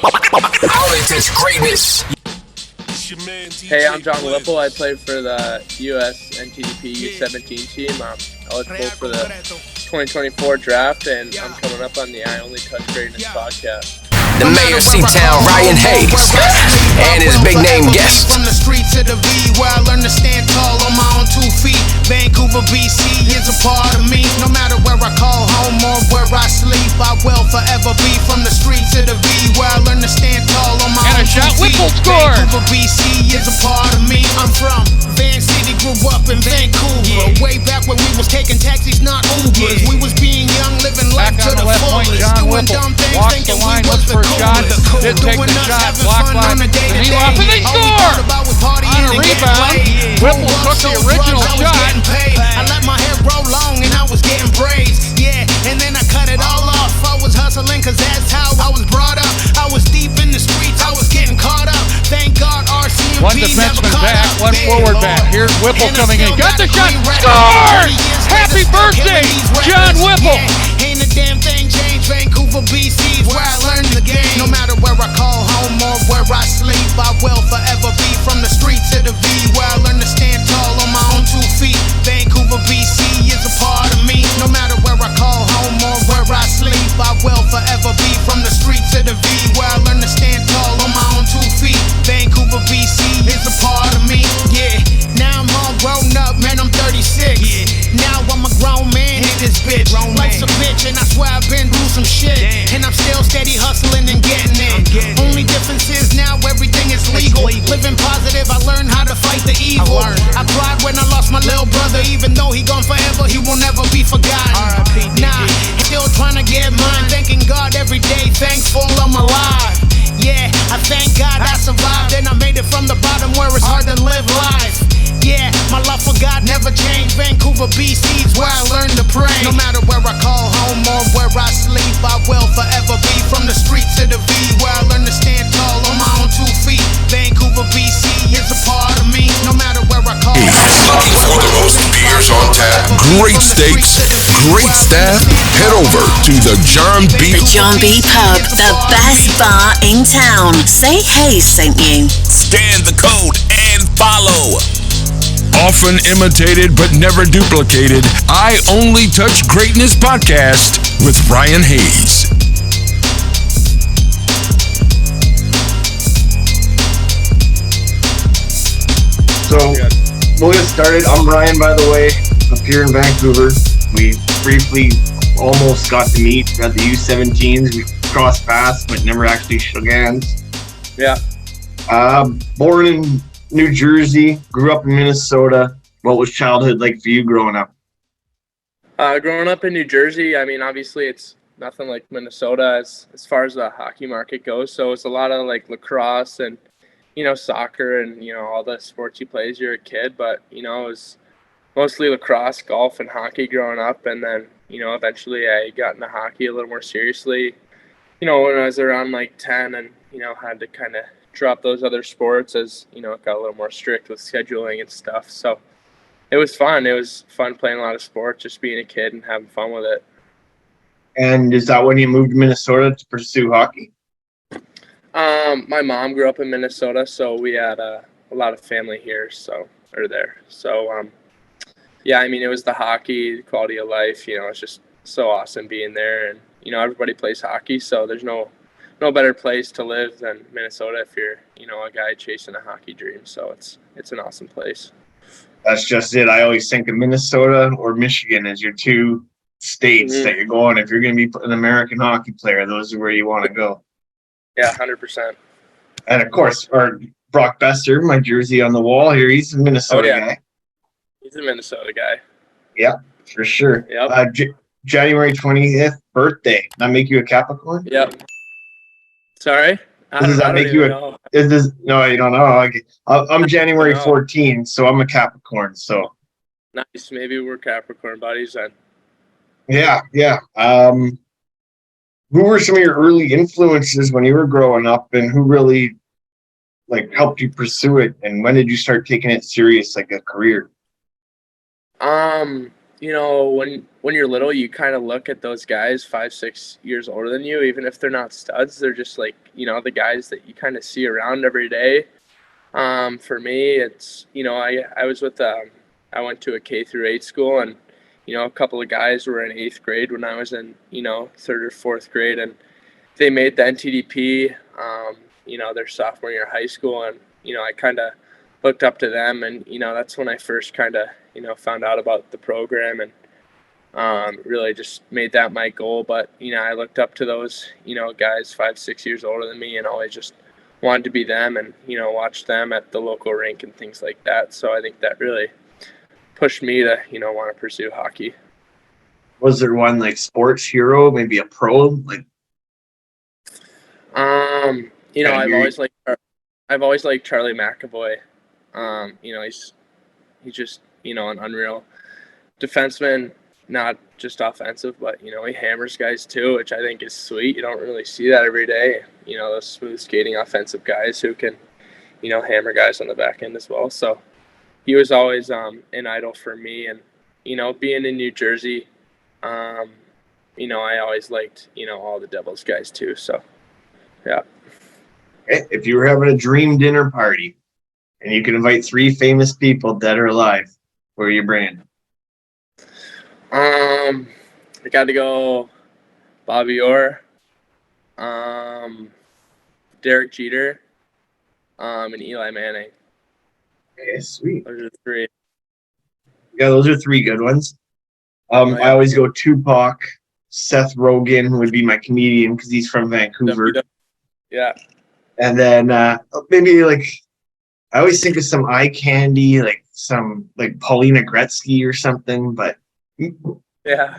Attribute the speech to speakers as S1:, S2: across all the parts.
S1: Only touch greatness.
S2: Hey, I'm John Whipple. I play for the U.S. NTDP U17 team. I'm eligible for the 2024 draft, and I'm coming up on the I Only Touch Greatness podcast.
S1: The mayor of C-Town, Ryan Hayes, and his big name guest.
S3: From the street to the V, where I learned to stand tall on my own 2 feet. Vancouver, BC is a part of me. No matter where I call home or where I sleep, I will forever be from the street to the V, where I learned to stand tall on my own 2 feet.
S4: Whipple scored.
S3: Vancouver, BC is a part of me. I'm from Van City, grew up in Vancouver. Way back when we was taking taxis, not Ubers. We was being young, living life
S4: Back
S3: to
S4: on the
S3: the
S4: left point,
S3: fullest.
S4: John
S3: Doing
S4: Whipple
S3: dumb things,
S4: walks
S3: thinking
S4: the line,
S3: we was
S4: looks for a shot, didn't take the shot, blocked by Danilo off, and they score! On a rebound, Whipple took the original shot.
S3: I let my hair grow long and I was getting braids. Yeah, and then I cut it all off. I was hustling cause that's how I was brought up. I was deep in the streets, I was getting caught up. Thank God RCMP
S4: One defenseman back, one forward back. Here's Whipple coming in. Got the shot, scored! Happy birthday, John Whipple!
S3: Ain't a damn thing changed. Vancouver, BC's where I learned the game. No matter where I call home or where I sleep, I will forever be from the street to the V, where I learned to stand tall on my own 2 feet. Vancouver, BC is a part of me. No matter where I call home or where I sleep, I will forever be from the street to the V, where I learned to stand tall on my own 2 feet. Vancouver, BC is a part of me. Yeah, now I'm all grown up, man, I'm 36. Now I'm a grown man in this bitch. Life's a bitch and I swear I've been through some shit. And I'm still steady hustling and getting it. Only difference is now everything is legal. Living positive, I learned how to fight the evil. I cried when I lost my little brother. Even though he gone forever, he will never be forgotten. Nah, still trying to get mine. Thanking God every day, thankful I'm alive. Yeah, I thank God I survived and I made it from the bottom where it's hard to live life. Yeah, my love for God never changed. Vancouver, BC's where I learned to pray. No matter where I call home or where I sleep, I will forever be from the street to the V, where I learned to stand tall on my own 2 feet. Vancouver, BC is a part of me. No matter where I call home.
S1: Looking for the most beers on tap, great steaks, great staff? Head over to the John B.
S5: The John B. Pub, the best bar in town. Say Hayes sent you.
S1: Scan the code and follow. Often imitated but never duplicated, I Only Touch Greatness podcast with Ryan Hayes.
S6: So we'll get started. I'm Ryan, by the way, up here in Vancouver. We briefly almost got to meet at the U17s. We crossed paths, but never actually shook hands.
S2: Yeah.
S6: Born in New Jersey, grew up in Minnesota. What was childhood like for you growing up?
S2: Growing up in New Jersey, I mean, obviously it's nothing like Minnesota as far as the hockey market goes. So it's a lot of like lacrosse and, soccer and, all the sports you play as you're a kid. But, it was mostly lacrosse, golf, and hockey growing up. And then, eventually I got into hockey a little more seriously, when I was around like 10 and, had to kind of drop those other sports as, it got a little more strict with scheduling and stuff. So it was fun. It was fun playing a lot of sports, just being a kid and having fun with it.
S6: And is that when you moved to Minnesota to pursue hockey?
S2: My mom grew up in Minnesota, so we had a lot of family here, there. So, yeah, I mean, it was the hockey, the quality of life, it's just so awesome being there. And, everybody plays hockey, so there's no better place to live than Minnesota if you're, a guy chasing a hockey dream. So it's an awesome place.
S6: That's just it. I always think of Minnesota or Michigan as your two states that you're going. If you're going to be an American hockey player, those are where you want to go.
S2: Yeah, 100%.
S6: And of course, our Brock Besser, my jersey on the wall here, he's a Minnesota guy.
S2: He's a Minnesota guy.
S6: Yeah, for sure.
S2: Yep.
S6: January 20th birthday. That make you a Capricorn?
S2: Yep. Sorry?
S6: Does that make you a? Is this no? You don't know. I'm January 14th, so I'm a Capricorn. So
S2: nice. Maybe we're Capricorn buddies then.
S6: Yeah. Who were some of your early influences when you were growing up, and who really helped you pursue it? And when did you start taking it serious, like a career?
S2: When you're little, you kind of look at those guys 5-6 years older than you, even if they're not studs, they're just like the guys that you kind of see around every day. For me, it's, I was with, I went to a K through 8 school, and, a couple of guys were in 8th grade when I was in, 3rd or 4th grade, and they made the NTDP, their sophomore year of high school. And, I kind of looked up to them, and, that's when I first kind of, found out about the program, and really just made that my goal. But, I looked up to those, guys 5-6 years older than me, and always just wanted to be them, and, watch them at the local rink and things like that. So I think that really pushed me to, want to pursue hockey.
S6: Was there one like sports hero, maybe a pro? Like,
S2: I've always liked Charlie McAvoy. He's just, an unreal defenseman, not just offensive, but, he hammers guys too, which I think is sweet. You don't really see that every day. Those smooth skating offensive guys who can, hammer guys on the back end as well. So he was always an idol for me. And, being in New Jersey, I always liked, all the Devils guys too. So, yeah.
S6: Okay. If you were having a dream dinner party and you could invite 3 famous people, dead or alive, where are you bringing?
S2: I got to go Bobby Orr, Derek Jeter, and Eli Manning.
S6: Okay, sweet.
S2: Those are the 3.
S6: Yeah, those are 3 good ones.
S2: Oh, yeah.
S6: I always go Tupac. Seth Rogen would be my comedian because he's from Vancouver.
S2: Yeah.
S6: And then maybe like I always think of some eye candy, like some like Paulina Gretzky or something. But
S2: yeah,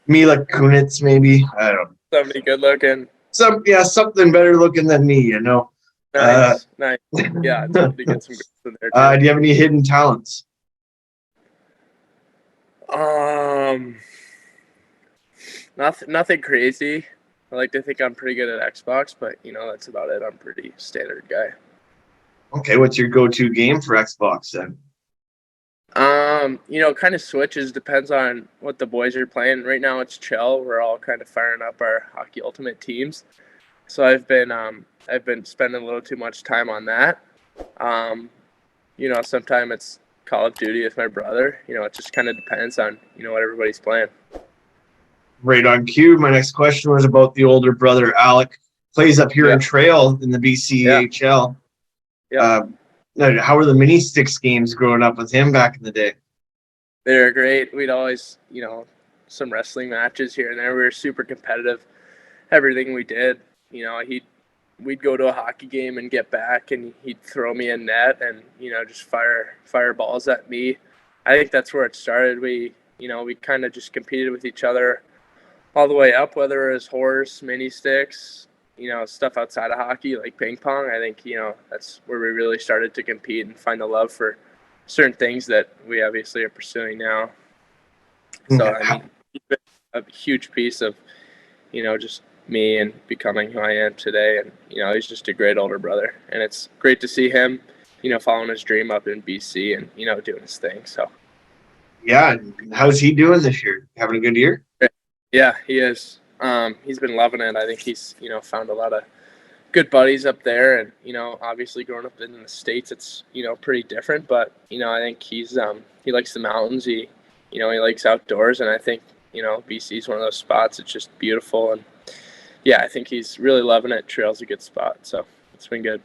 S6: Mila Kunitz maybe. I don't know.
S2: Somebody good looking.
S6: Something better looking than me,
S2: Nice. Yeah, it's good to get some girls in there too.
S6: Do you have any hidden talents?
S2: Nothing crazy. I like to think I'm pretty good at Xbox, but that's about it. I'm a pretty standard guy.
S6: Okay, what's your go-to game for Xbox then?
S2: Kind of switches, depends on what the boys are playing. Right now it's chill. We're all kind of firing up our Hockey Ultimate teams. So I've been spending a little too much time on that. Sometimes it's Call of Duty with my brother. It just kind of depends on, what everybody's playing.
S6: Right on cue. My next question was about the older brother, Alec. Plays up here in Trail in the BCHL.
S2: Yeah.
S6: How were the mini sticks games growing up with him back in the day?
S2: They were great. We'd always, some wrestling matches here and there. We were super competitive. Everything we did, we'd go to a hockey game and get back, and he'd throw me a net and, just fire balls at me. I think that's where it started. We kind of just competed with each other all the way up, whether it was horse, mini sticks, stuff outside of hockey like ping pong. I think, that's where we really started to compete and find a love for certain things that we obviously are pursuing now. So, he's been a huge piece of, just me and becoming who I am today. And, he's just a great older brother. And it's great to see him, following his dream up in BC and, doing his thing. So.
S6: Yeah. How's he doing this year? Having a good year?
S2: Yeah, he is. He's been loving it. I think he's, found a lot of good buddies up there. And, obviously growing up in the States, it's, pretty different. But, I think he likes the mountains. He likes outdoors. And I think, BC is one of those spots. It's just beautiful. And, yeah, I think he's really loving it. Trail's a good spot. So it's been good.